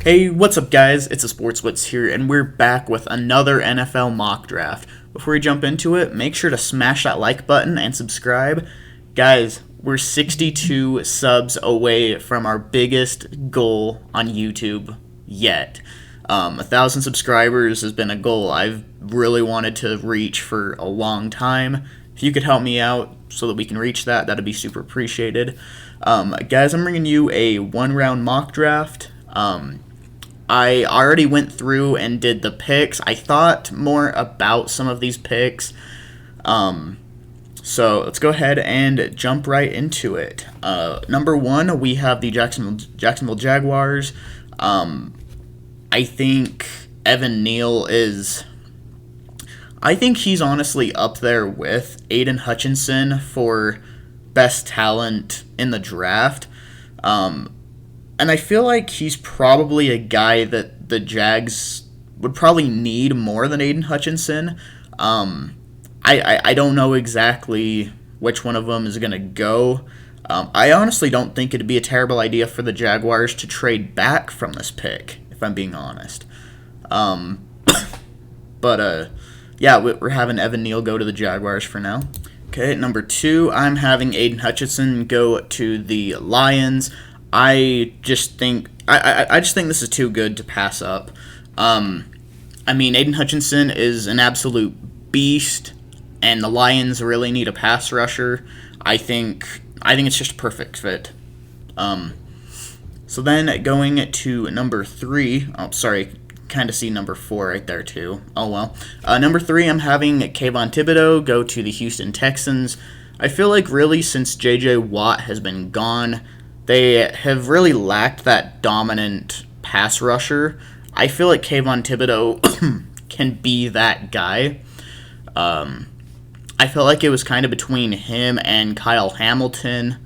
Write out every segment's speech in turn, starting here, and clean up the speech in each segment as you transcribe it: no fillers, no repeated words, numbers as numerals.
Hey, what's up, guys? It's a Sports Blitz here, and we're back with another NFL mock draft. Before we jump into it, make sure to smash that like button and subscribe. Guys, we're 62 subs away from our biggest goal on YouTube yet. 1,000 subscribers has been a goal I've really wanted to reach for a long time. If you could help me out so that we can reach that, that'd be super appreciated. Guys, I'm bringing you a one-round mock draft. I already went through and did the picks. I thought more about some of these picks. So let's go ahead and jump right into it. Number one, we have the Jacksonville Jaguars. I think Evan Neal is... I think he's honestly up there with Aiden Hutchinson for best talent in the draft. And I feel like he's probably a guy that the Jags would probably need more than Aiden Hutchinson. I don't know exactly which one of them is going to go. I honestly don't think it'd be a terrible idea for the Jaguars to trade back from this pick, if I'm being honest. Yeah, we're having Evan Neal go to the Jaguars for now. Okay, number two, I'm having Aiden Hutchinson go to the Lions. I just think this is too good to pass up. Aiden Hutchinson is an absolute beast, and the Lions really need a pass rusher. I think it's just a perfect fit. So then going to number three. Oh, sorry, kind of see number four right there too. Oh well. Number three, I'm having Kayvon Thibodeaux go to the Houston Texans. I feel like really since J.J. Watt has been gone, they have really lacked that dominant pass rusher. I feel like Kayvon Thibodeaux can be that guy. I felt like it was kind of between him and Kyle Hamilton.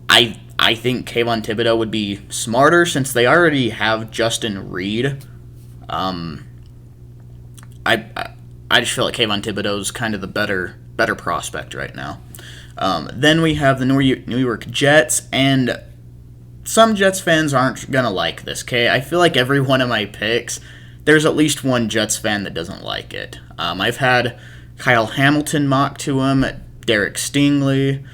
I think Kayvon Thibodeaux would be smarter since they already have Justin Reed. I just feel like Kayvon Thibodeaux is kind of the better prospect right now. Then we have the New York Jets, and some Jets fans aren't going to like this, okay? I feel like every one of my picks, there's at least one Jets fan that doesn't like it. I've had Kyle Hamilton mock to him, Derek Stingley.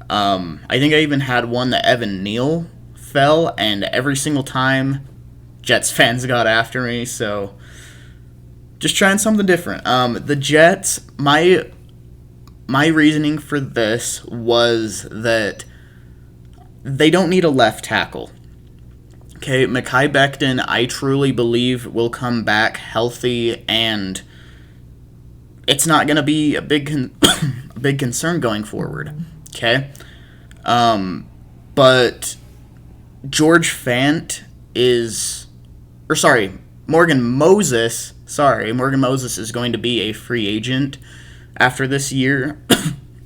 I think I even had one that Evan Neal fell, and every single time Jets fans got after me, so just trying something different. The Jets, my reasoning for this was that they don't need a left tackle. Okay, Mekhi Becton, I truly believe, will come back healthy, and it's not going to be a big concern going forward. Okay? But George Fant Morgan Moses is going to be a free agent after this year.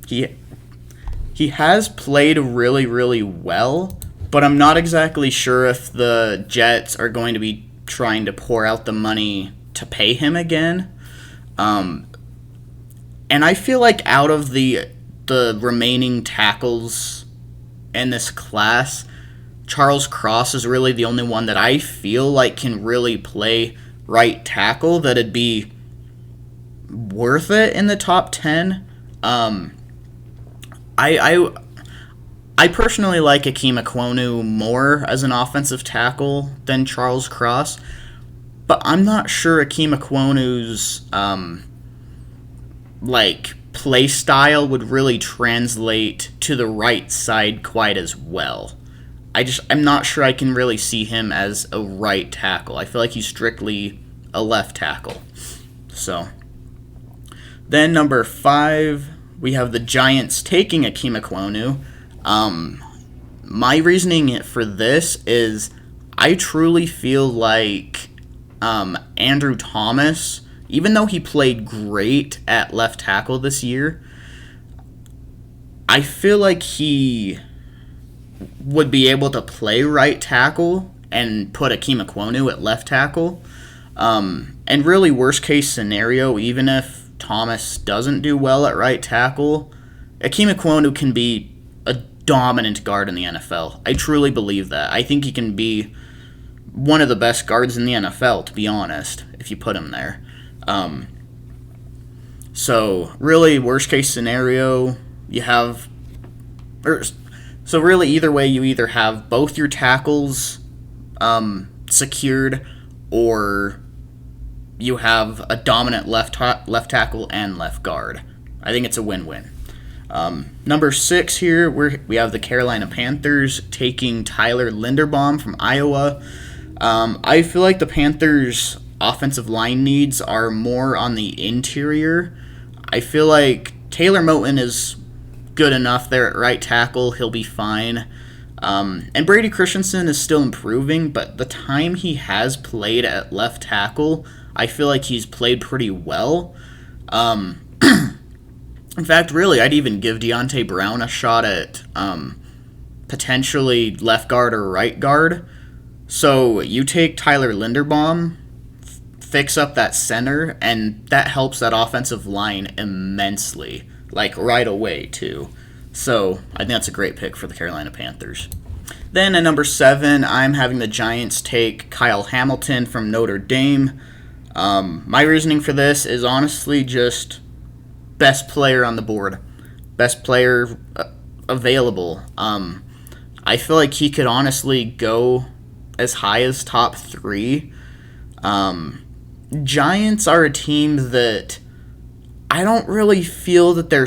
He has played really, really well, but I'm not exactly sure if the Jets are going to be trying to pour out the money to pay him again. And I feel like out of the remaining tackles in this class, Charles Cross is really the only one that I feel like can really play right tackle that'd be worth it in the top 10. I personally like Akeem Ekwonu more as an offensive tackle than Charles Cross, but I'm not sure Akeem Ekwonu's play style would really translate to the right side quite as well. I'm not sure I can really see him as a right tackle. I feel like he's strictly a left tackle. So then number 5, we have the Giants taking Akeem Ekwonu. My reasoning for this is I truly feel like Andrew Thomas, even though he played great at left tackle this year, I feel like he would be able to play right tackle and put Akeem Ekwonu at left tackle. And really, worst case scenario, even if Thomas doesn't do well at right tackle, Akeem Ekwonu can be a dominant guard in the NFL. I truly believe that. I think he can be one of the best guards in the NFL, to be honest, if you put him there. So really, worst case scenario, you have, so really either way, you either have both your tackles secured, or you have a dominant left tackle and left guard. I think it's a win-win. Number 6 here, we have the Carolina Panthers taking Tyler Linderbaum from Iowa. I feel like the Panthers' offensive line needs are more on the interior. I feel like Taylor Moton is good enough there at right tackle. He'll be fine. And Brady Christensen is still improving, but the time he has played at left tackle, I feel like he's played pretty well. In fact, really, I'd even give Deontay Brown a shot at potentially left guard or right guard. So you take Tyler Linderbaum, fix up that center, and that helps that offensive line immensely, like right away, too. So I think that's a great pick for the Carolina Panthers. Then at number 7, I'm having the Giants take Kyle Hamilton from Notre Dame. My reasoning for this is honestly just best player on the board, best player available. I feel like he could honestly go as high as top 3. Giants are a team that I don't really feel that they're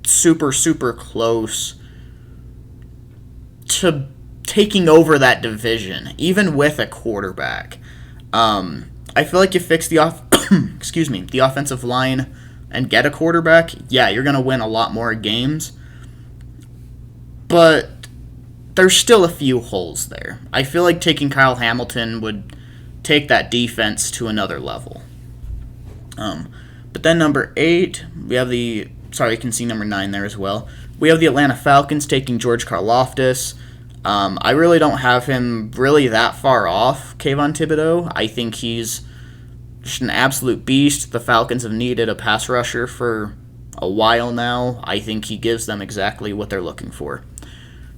super close to taking over that division, even with a quarterback. I feel like you fix the the offensive line and get a quarterback, yeah, you're going to win a lot more games. But there's still a few holes there. I feel like taking Kyle Hamilton would take that defense to another level. But then number 8, we have you can see number 9 there as well. We have the Atlanta Falcons taking George Karlaftis. I really don't have him really that far off Kayvon Thibodeau. I think he's just an absolute beast. The Falcons have needed a pass rusher for a while now. I think he gives them exactly what they're looking for.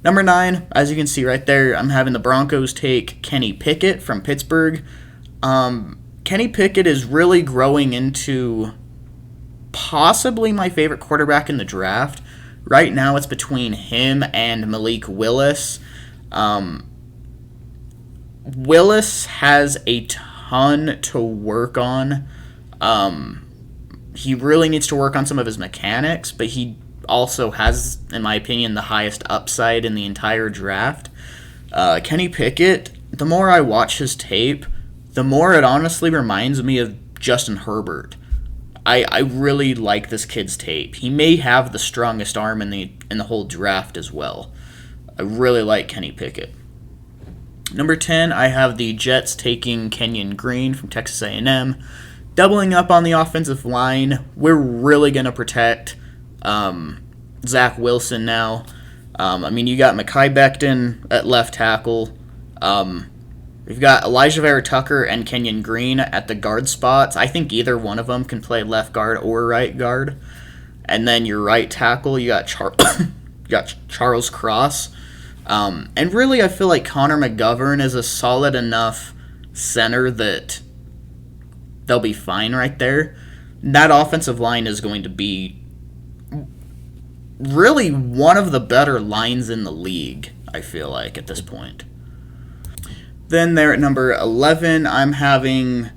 Number 9, as you can see right there, I'm having the Broncos take Kenny Pickett from Pittsburgh. Kenny Pickett is really growing into possibly my favorite quarterback in the draft. Right now it's between him and Malik Willis. Willis has a ton to work on. He really needs to work on some of his mechanics, but he also has, in my opinion, the highest upside in the entire draft. Kenny Pickett, the more I watch his tape, the more it honestly reminds me of Justin Herbert. I really like this kid's tape. He may have the strongest arm in the whole draft as well. I really like Kenny Pickett. Number 10, I have the Jets taking Kenyon Green from Texas A&M. Doubling up on the offensive line, we're really going to protect Zach Wilson now. You got Mekhi Becton at left tackle. We've got Elijah Vera-Tucker and Kenyon Green at the guard spots. I think either one of them can play left guard or right guard. And then your right tackle, you got Charles Cross. And really, I feel like Connor McGovern is a solid enough center that they'll be fine right there. That offensive line is going to be really one of the better lines in the league, I feel like, at this point. Then there at number 11, I'm having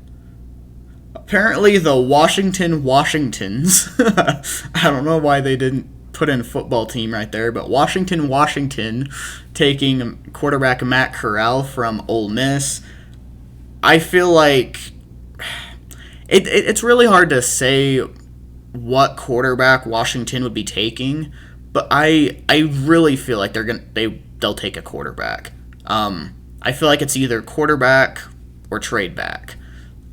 apparently the Washington Washingtons. I don't know why they didn't put in football team right there, but Washington taking quarterback Matt Corral from Ole Miss. I feel like it's really hard to say what quarterback Washington would be taking, but I really feel like they'll take a quarterback. I feel like it's either quarterback or trade back.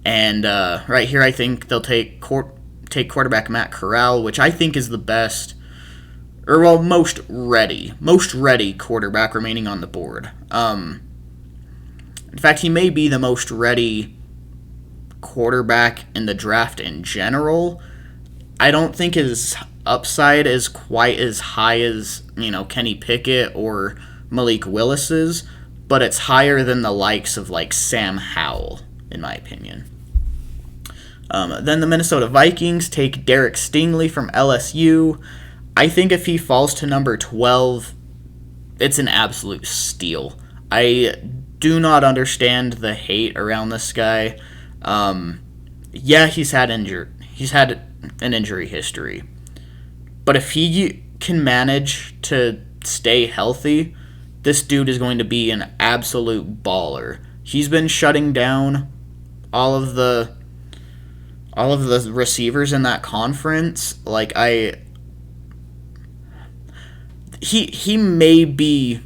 And right here, I think they'll take quarterback Matt Corral, which I think is the best, most ready quarterback remaining on the board. In fact, he may be the most ready quarterback in the draft in general. I don't think his upside is quite as high as Kenny Pickett or Malik Willis's. but it's higher than the likes of like Sam Howell, in my opinion. Then the Minnesota Vikings take Derek Stingley from LSU. I think if he falls to number 12, it's an absolute steal. I do not understand the hate around this guy. Yeah, he's had an injury history, but if he can manage to stay healthy, this dude is going to be an absolute baller. He's been shutting down all of the receivers in that conference. Like he may be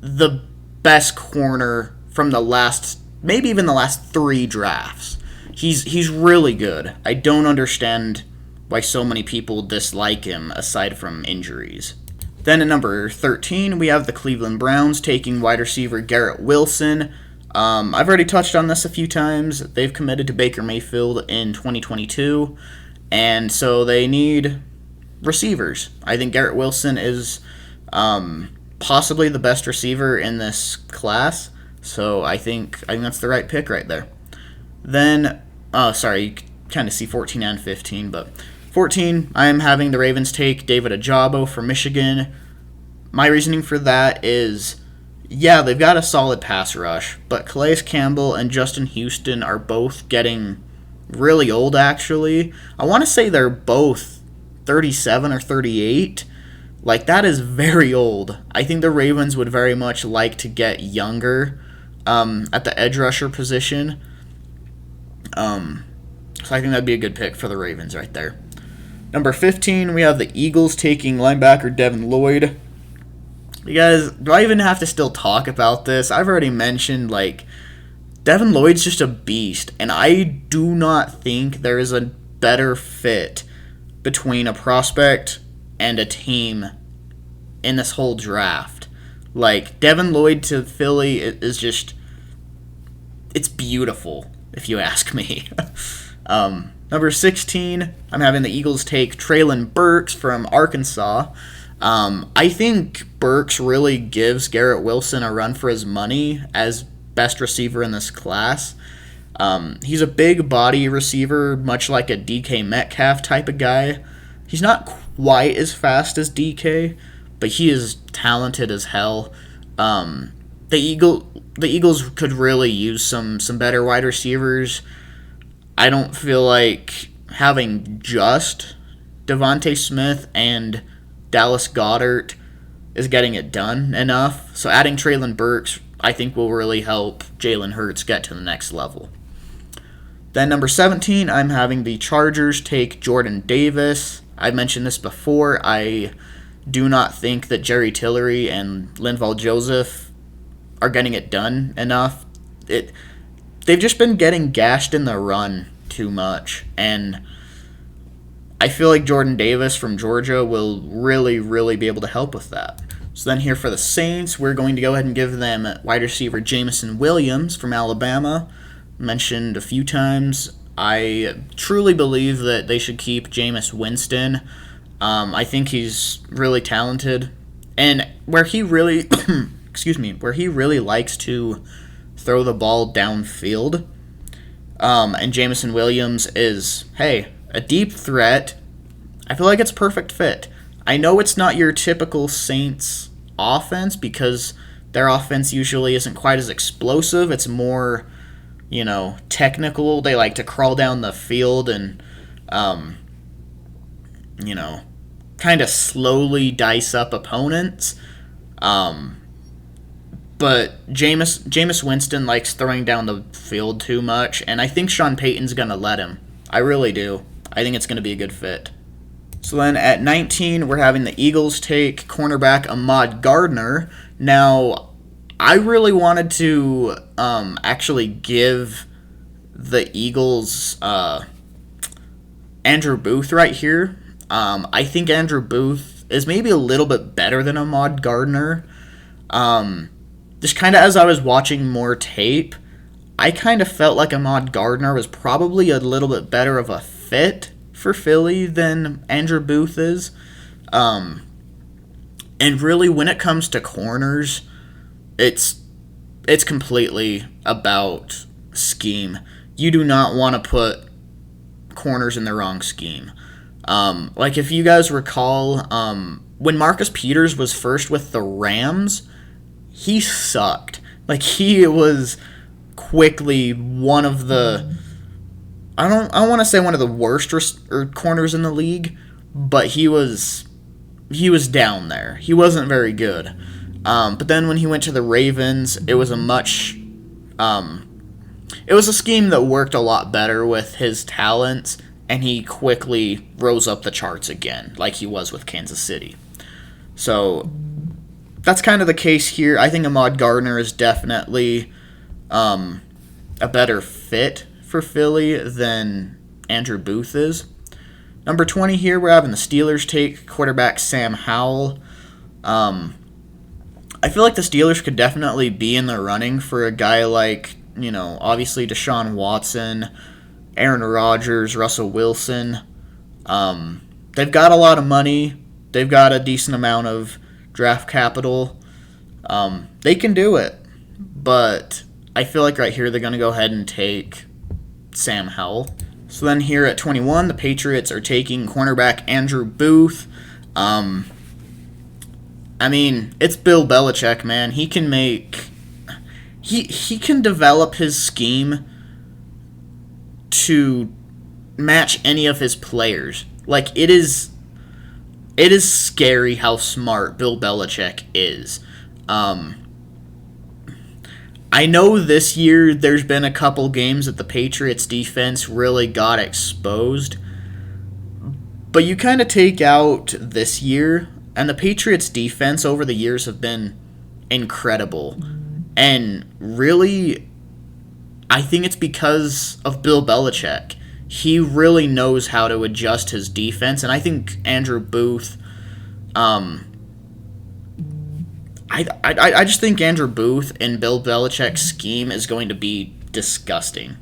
the best corner from the last, maybe even the last 3 drafts. He's really good. I don't understand why so many people dislike him aside from injuries. Then at number 13, we have the Cleveland Browns taking wide receiver Garrett Wilson. I've already touched on this a few times. They've committed to Baker Mayfield in 2022, and so they need receivers. I think Garrett Wilson is possibly the best receiver in this class, so I think that's the right pick right there. Then, you kind of see 14 and 15, but 14, I am having the Ravens take David Ajabo from Michigan. My reasoning for that is, yeah, they've got a solid pass rush, but Calais Campbell and Justin Houston are both getting really old, actually. I want to say they're both 37 or 38. Like, that is very old. I think the Ravens would very much like to get younger at the edge rusher position. So I think that'd be a good pick for the Ravens right there. Number 15, we have the Eagles taking linebacker Devin Lloyd. You guys, do I even have to still talk about this? I've already mentioned, Devin Lloyd's just a beast, and I do not think there is a better fit between a prospect and a team in this whole draft. Devin Lloyd to Philly is just, it's beautiful, if you ask me. Number 16, I'm having the Eagles take Treylon Burks from Arkansas. I think Burks really gives Garrett Wilson a run for his money as best receiver in this class. He's a big body receiver, much like a DK Metcalf type of guy. He's not quite as fast as DK, but he is talented as hell. The Eagles could really use some better wide receivers. I don't feel like having just Devontae Smith and Dallas Goedert is getting it done enough. So adding Treylon Burks, I think, will really help Jalen Hurts get to the next level. Then number 17, I'm having the Chargers take Jordan Davis. I mentioned this before. I do not think that Jerry Tillery and Linval Joseph are getting it done enough. They've just been getting gashed in the run too much, and I feel like Jordan Davis from Georgia will really, really be able to help with that. So then here for the Saints, we're going to go ahead and give them wide receiver Jameson Williams from Alabama. Mentioned a few times. I truly believe that they should keep Jameis Winston. I think he's really talented, and where he really, where he really likes to throw the ball downfield. And Jameson Williams is, a deep threat. I feel like it's a perfect fit. I know it's not your typical Saints offense because their offense usually isn't quite as explosive. It's more, technical. They like to crawl down the field and, kind of slowly dice up opponents. But Jameis Winston likes throwing down the field too much, and I think Sean Payton's going to let him. I really do. I think it's going to be a good fit. So then at 19, we're having the Eagles take cornerback Ahmad Gardner. Now, I really wanted to actually give the Eagles Andrew Booth right here. I think Andrew Booth is maybe a little bit better than Ahmad Gardner. Just kind of as I was watching more tape, I kind of felt like Ahmad Gardner was probably a little bit better of a fit for Philly than Andrew Booth is. And really, when it comes to corners, it's completely about scheme. You do not want to put corners in the wrong scheme. Like if you guys recall, when Marcus Peters was first with the Rams, he sucked. Like he was quickly one of the, I don't want to say one of the worst corners in the league, but he was down there. He wasn't very good. But then when he went to the Ravens, it was a scheme that worked a lot better with his talents, and he quickly rose up the charts again, like he was with Kansas City. So that's kind of the case here. I think Ahmad Gardner is definitely a better fit for Philly than Andrew Booth is. Number 20 here, we're having the Steelers take quarterback Sam Howell. I feel like the Steelers could definitely be in the running for a guy like, obviously Deshaun Watson, Aaron Rodgers, Russell Wilson. They've got a lot of money. They've got a decent amount of draft capital. They can do it. But I feel like right here they're going to go ahead and take Sam Howell. So then here at 21, the Patriots are taking cornerback Andrew Booth. It's Bill Belichick, man. He can he can develop his scheme to match any of his players. Like it is scary how smart Bill Belichick is. I know this year there's been a couple games that the Patriots defense really got exposed, but you kind of take out this year, and the Patriots defense over the years have been incredible. And really, I think it's because of Bill Belichick. He really knows how to adjust his defense, and I think Andrew Booth, I just think Andrew Booth in Bill Belichick's scheme is going to be disgusting.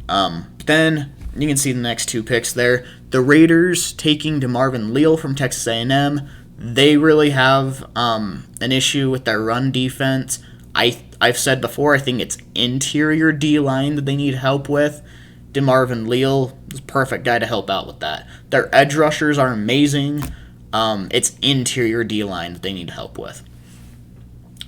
Then you can see the next two picks there. The Raiders taking DeMarvin Leal from Texas A&M. They really have an issue with their run defense. I've said before, I think it's interior D-line that they need help with. DeMarvin Leal is a perfect guy to help out with that. Their edge rushers are amazing. It's interior D-line that they need help with.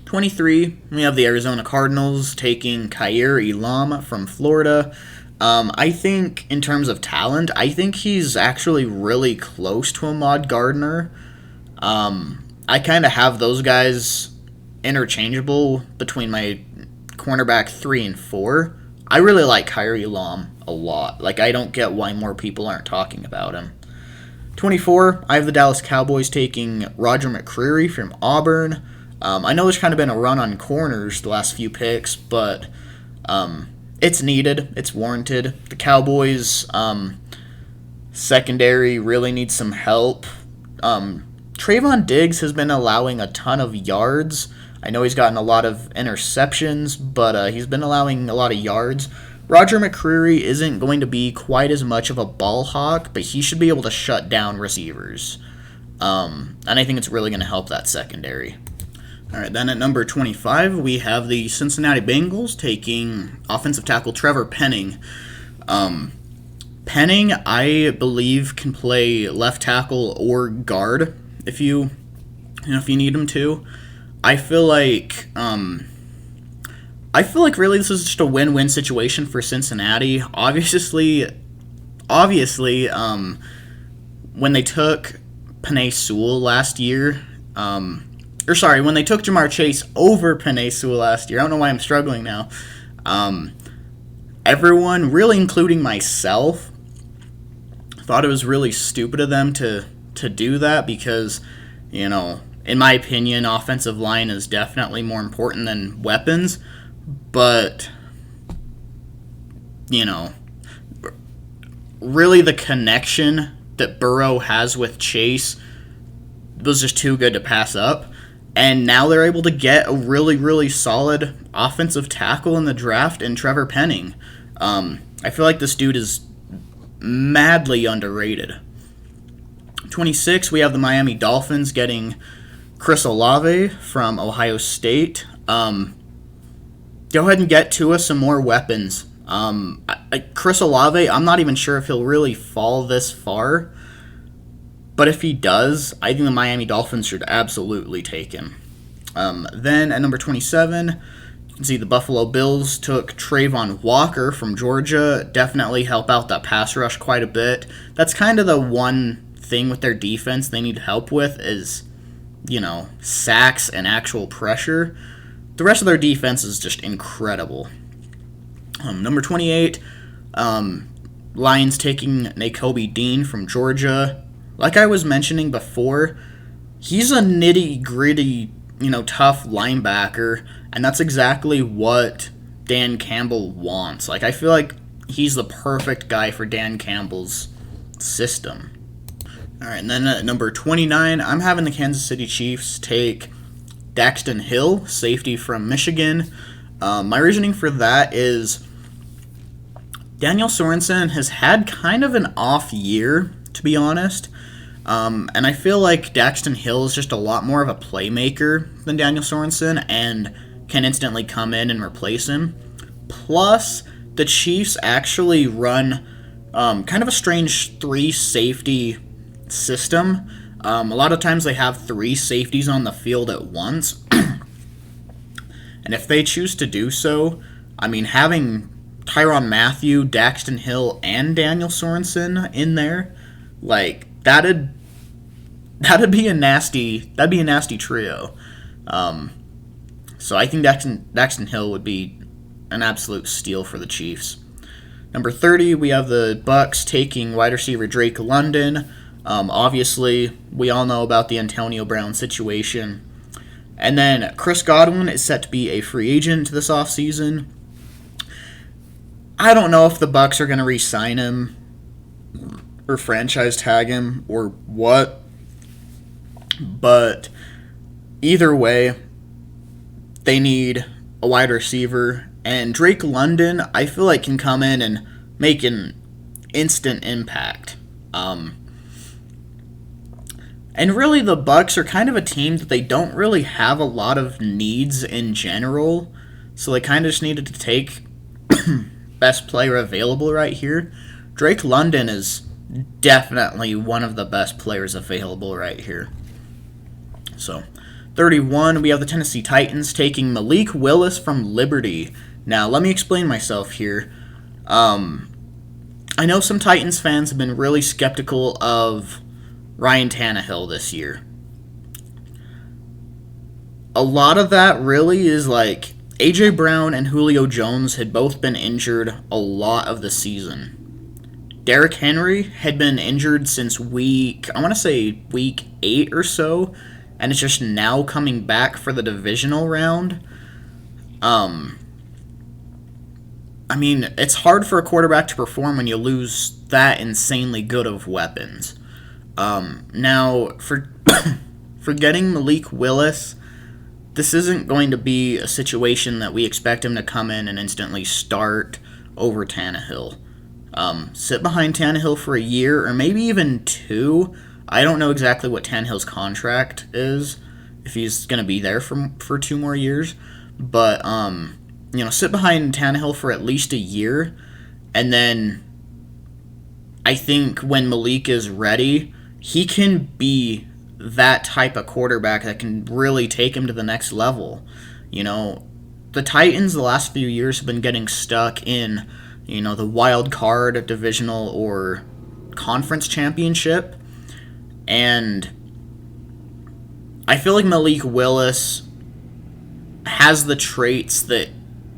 23, we have the Arizona Cardinals taking Kaiir Elam from Florida. I think in terms of talent, I think he's actually really close to Ahmad Gardner. I kind of have those guys interchangeable between my cornerback 3 and 4. I really like Kaiir Elam a lot. Like, I don't get why more people aren't talking about him. 24, I have the Dallas Cowboys taking Roger McCreary from Auburn. I know there's kind of been a run on corners the last few picks, but it's needed. It's warranted. The Cowboys secondary really needs some help. Trayvon Diggs has been allowing a ton of yards. I know he's gotten a lot of interceptions, but he's been allowing a lot of yards. Roger McCreary isn't going to be quite as much of a ball hawk, but he should be able to shut down receivers. And I think it's really going to help that secondary. All right, then at number 25, we have the Cincinnati Bengals taking offensive tackle Trevor Penning. Penning, I believe, can play left tackle or guard if you need him to. I feel like really this is just a win-win situation for Cincinnati. Obviously, when they took Penei Sewell last year, when they took Jamar Chase over Penei Sewell last year, I don't know why I'm struggling now. Everyone, really including myself, thought it was really stupid of them to do that because, in my opinion, offensive line is definitely more important than weapons. But, really the connection that Burrow has with Chase was just too good to pass up. And now they're able to get a really, really solid offensive tackle in the draft in Trevor Penning. I feel like this dude is madly underrated. 26, we have the Miami Dolphins getting Chris Olave from Ohio State. Go ahead and get to us some more weapons. Chris Olave, I'm not even sure if he'll really fall this far, but if he does, I think the Miami Dolphins should absolutely take him. Then at number 27, you can see the Buffalo Bills took Trayvon Walker from Georgia. Definitely help out that pass rush quite a bit. That's kind of the one thing with their defense they need help with is, sacks and actual pressure. The rest of their defense is just incredible. Number 28, Lions taking Nakobe Dean from Georgia. Like I was mentioning before, he's a nitty-gritty, tough linebacker, and that's exactly what Dan Campbell wants. Like, I feel like he's the perfect guy for Dan Campbell's system. All right, and then at number 29, I'm having the Kansas City Chiefs take Daxton Hill, safety from Michigan. My reasoning for that is Daniel Sorensen has had kind of an off year, to be honest. And I feel like Daxton Hill is just a lot more of a playmaker than Daniel Sorensen and can instantly come in and replace him. Plus, the Chiefs actually run kind of a strange 3-safety system. A lot of times they have 3 safeties on the field at once. And if they choose to do so, having Tyrann Mathieu, Daxton Hill, and Daniel Sorensen in there, that'd be a nasty trio. So I think Daxton Hill would be an absolute steal for the Chiefs. Number 30, we have the Bucs taking wide receiver Drake London. Obviously, we all know about the Antonio Brown situation. And then Chris Godwin is set to be a free agent this offseason. I don't know if the Bucs are going to re-sign him or franchise tag him or what. But either way, they need a wide receiver. And Drake London, I feel like, can come in and make an instant impact. And really, the Bucs are kind of a team that they don't really have a lot of needs in general. So they kind of just needed to take best player available right here. Drake London is definitely one of the best players available right here. So, 31, we have the Tennessee Titans taking Malik Willis from Liberty. Now, let me explain myself here. I know some Titans fans have been really skeptical of Ryan Tannehill this year. A lot of that really is A.J. Brown and Julio Jones had both been injured a lot of the season. Derrick Henry had been injured since week 8 or so, and it's just now coming back for the divisional round. It's hard for a quarterback to perform when you lose that insanely good of weapons. Now, for getting Malik Willis, this isn't going to be a situation that we expect him to come in and instantly start over Tannehill. Sit behind Tannehill for a year or maybe even 2. I don't know exactly what Tannehill's contract is, if he's going to be there for 2 more years. But, sit behind Tannehill for at least a year. And then I think when Malik is ready, he can be that type of quarterback that can really take him to the next level. The Titans the last few years have been getting stuck in, the wild card, divisional, or conference championship. And I feel like Malik Willis has the traits that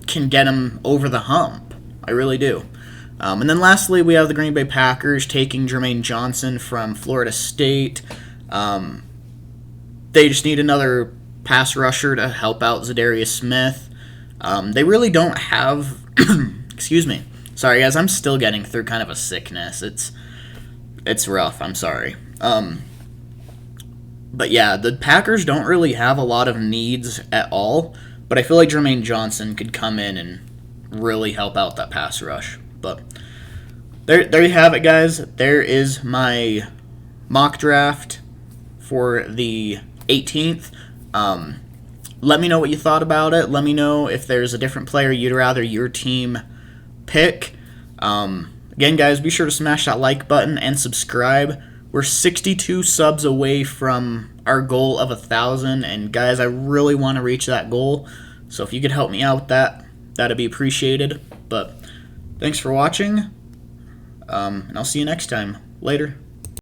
can get him over the hump. I really do. And then lastly, we have the Green Bay Packers taking Jermaine Johnson from Florida State. They just need another pass rusher to help out Zadarius Smith. They really don't have... Excuse me. Sorry, guys, I'm still getting through kind of a sickness. It's rough. I'm sorry. But yeah, the Packers don't really have a lot of needs at all. But I feel like Jermaine Johnson could come in and really help out that pass rush. But there you have it, guys. There is my mock draft for the 18th. let me know what you thought about it. Let me know if there's a different player you'd rather your team pick. Again, guys, be sure to smash that like button and subscribe. We're 62 subs away from our goal of 1,000, and guys, I really want to reach that goal. So if you could help me out with that, that'd be appreciated. But thanks for watching, and I'll see you next time. Later.